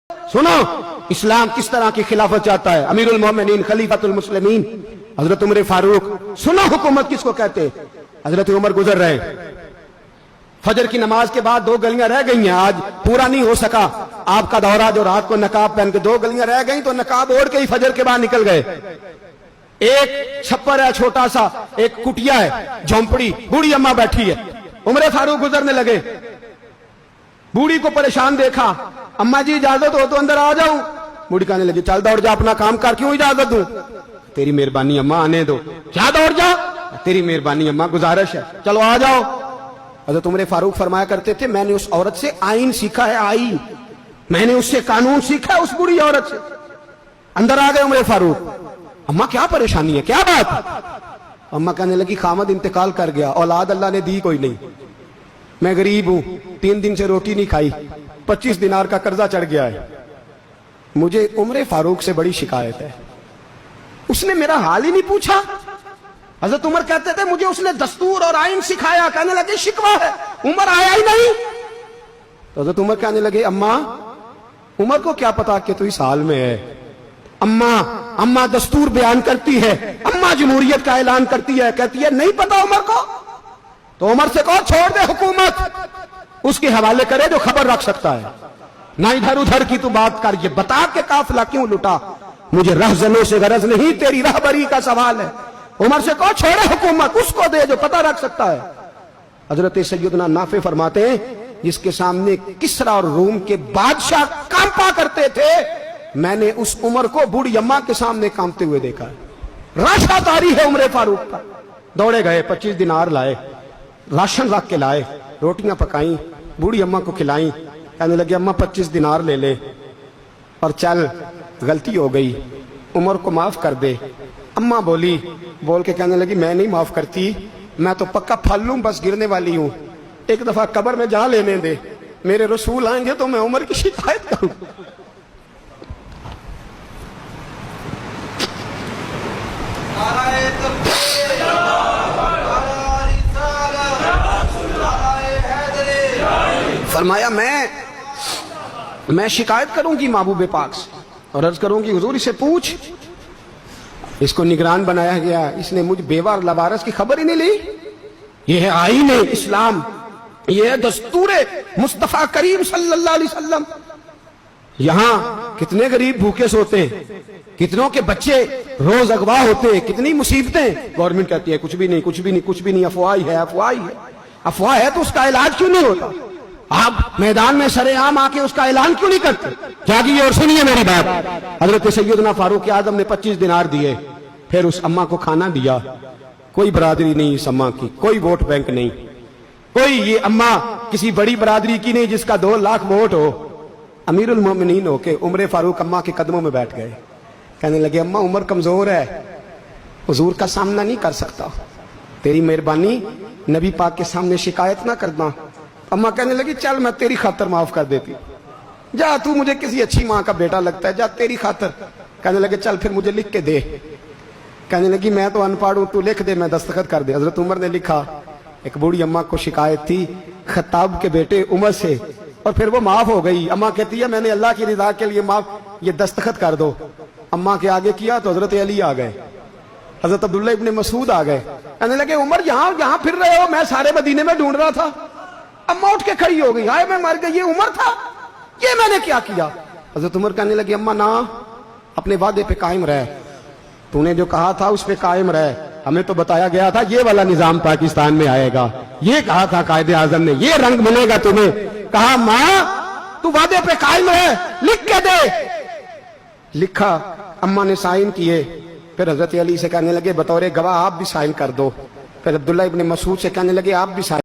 सुनो इस्लाम किस तरह की खिलाफत चाहता है। अमीरुल मोमिनीन खलीफतुल मुस्लिमीन हजरत उमर फारूक। सुनो हुकूमत किसको कहते। हजरत उमर गुजर रहे, फजर की नमाज के बाद 2 गलियां रह गई हैं, आज पूरा नहीं हो सका आपका दौरा, जो रात को नकाब पहन के 2 गलियां रह गई तो नकाब ओढ़ के ही फजर के बाद निकल गए। एक छप्पर है छोटा सा, एक कुटिया है, झोंपड़ी, बूढ़ी अम्मा बैठी है। उमर फारूक गुजरने लगे, बूढ़ी को परेशान देखा, अम्मा जी इजाजत हो तो अंदर आ जाऊं। बूढ़ी कहने लगी चल दौड़ जा, अपना काम कर, क्यों इजाजत दूं। तेरी मेहरबानी अम्मा, आने दो। क्या दौड़ जा, तेरी मेहरबानी अम्मा, गुजारिश है, चलो आ जाओ। हज़रत उमर फारूक फरमाया करते थे मैंने उस औरत से आईन सीखा है, आईन, मैंने उससे कानून सीखा है, उस बुरी औरत से। अंदर आ गए उमर फारूक, अम्मा क्या परेशानी है, क्या बात। अम्मा कहने लगी खामद इंतकाल कर गया, औलाद अल्लाह ने दी कोई नहीं, मैं गरीब हूं, 3 दिन से रोटी नहीं खाई, 25 दिनार का कर्जा चढ़ गया है, मुझे उमर फारूक से बड़ी शिकायत है, उसने मेरा हाल ही नहीं पूछा। हजरत उमर कहते थे मुझे उसने दस्तूर और आइन सिखाया। कहने लगे शिकवा है, उमर आया ही नहीं। तो हजरत उमर कहने लगे अम्मा, उमर को क्या पता कि तू इस हाल में है। अम्मा दस्तूर बयान करती है, अम्मा जमहूरियत का ऐलान करती है, कहती है नहीं पता उमर को। तो उमर से कहो छोड़ दे हुकूमत, उसके हवाले करे जो खबर रख सकता है, ना इधर उधर की तू बात कर, ये बता के काफिला क्यों लुटा, मुझे रहजनों से गरज नहीं, तेरी रहबरी का सवाल है। उमर से कहो छोड़े हुकूमत, उसको दे जो पता रख सकता है। हजरत सैयदना नाफे फरमाते हैं जिसके सामने किसरा और रूम के बादशाह कांपा करते थे, मैंने उस उमर को बूढ़ी अम्मा के सामने कांपते हुए देखा है। राशादारी है उमर फारूक का। दौड़े गए, 25 दिनार लाए, राशन रख के लाए, रोटियां पकाई, बूढ़ी अम्मा को खिलाई। कहने लगे अम्मा 25 दिनार ले ले और चल, गलती हो गई, उमर को माफ कर दे। अम्मा बोली, बोल के कहने लगी मैं नहीं माफ करती, मैं तो पक्का फल लूं, बस गिरने वाली हूं, एक दफा कब्र में जा लेने दे, मेरे रसूल आएंगे तो मैं उमर की शिकायत करूं। फरमाया मैं शिकायत करूंगी महबूब पाक से और अर्ज करूंगी हुजूर इसे पूछ, इसको निगरान बनाया गया, इसने मुझ बेवा लवारस की खबर ही नहीं ली। यह है आईन इस्लाम, यह है दस्तूर मुस्तफा करीम सल्लल्लाहु अलैहि वसल्लम। यहां कितने गरीब भूखे सोते हैं, कितनों के बच्चे रोज अगवा होते हैं, कितनी मुसीबतें। गवर्नमेंट कहती है कुछ भी नहीं, कुछ भी नहीं, कुछ भी नहीं, अफवाह ही है, अफवाह ही है। अफवाह है तो उसका इलाज क्यों नहीं होता। आप मैदान में सरेआम आके उसका ऐलान क्यों नहीं करते। जागिए और सुनिए मेरी बात। हजरत सैयदना फारूक आजम ने 25 दिनार दिए, फिर उस अम्मा को खाना दिया। कोई बरादरी नहीं इस अम्मा की, कोई वोट बैंक नहीं, कोई ये अम्मा किसी बड़ी बरादरी की नहीं जिसका 2 लाख वोट हो। अमीरुल मोमिनीन होके उमर फारूक अम्मा के कदमों में बैठ गए। कहने लगे अम्मा उमर कमजोर है, हुजूर का सामना नहीं कर सकता, तेरी मेहरबानी नबी पाक के सामने शिकायत ना करना। अम्मा कहने लगी चल मैं तेरी खातर माफ कर देती, जा तू मुझे किसी अच्छी माँ का बेटा लगता है, जा तेरी खातर। कहने लगे चल फिर मुझे लिख के दे। कहने लगी मैं तो अनपढ़ हूं, तू लिख दे, मैं दस्तखत कर दे। हजरत उमर ने लिखा। एक बूढ़ी अम्मा को शिकायत थी खत्ताब के बेटे उमर से, और फिर वो माफ हो गई। अम्मा कहती है मैंने अल्लाह की रिदा के लिए माफ, ये दस्तखत कर दो। अम्मा के आगे किया तो हजरत अली आ गए, हजरत अब्दुल्ला इब्ने मसूद आ गए। कहने लगे उमर यहाँ फिर रहे हो, मैं सारे मदीने में ढूंढ रहा था। अम्मा उठ के खड़ी हो गई, हाय मैं मर गई, ये उमर था, ये मैंने क्या किया। हजरत उमर कहने लगे अम्मा ना, अपने वादे पे कायम रह, तूने जो कहा था उस पे कायम रह, हमें तो बताया गया था ये वाला निजाम पाकिस्तान में आएगा, ये कहा था कायदे आजम ने, ये रंग मिलेगा तुम्हें। कहा माँ तू वादे पे कायम रह, लिख के दे। लिखा, अम्मा ने साइन किए। फिर हजरत अली से कहने लगे बतौर गवाह आप भी साइन कर दो। फिर अब्दुल्ला इब्ने मसूद से कहने लगे आप भी साइन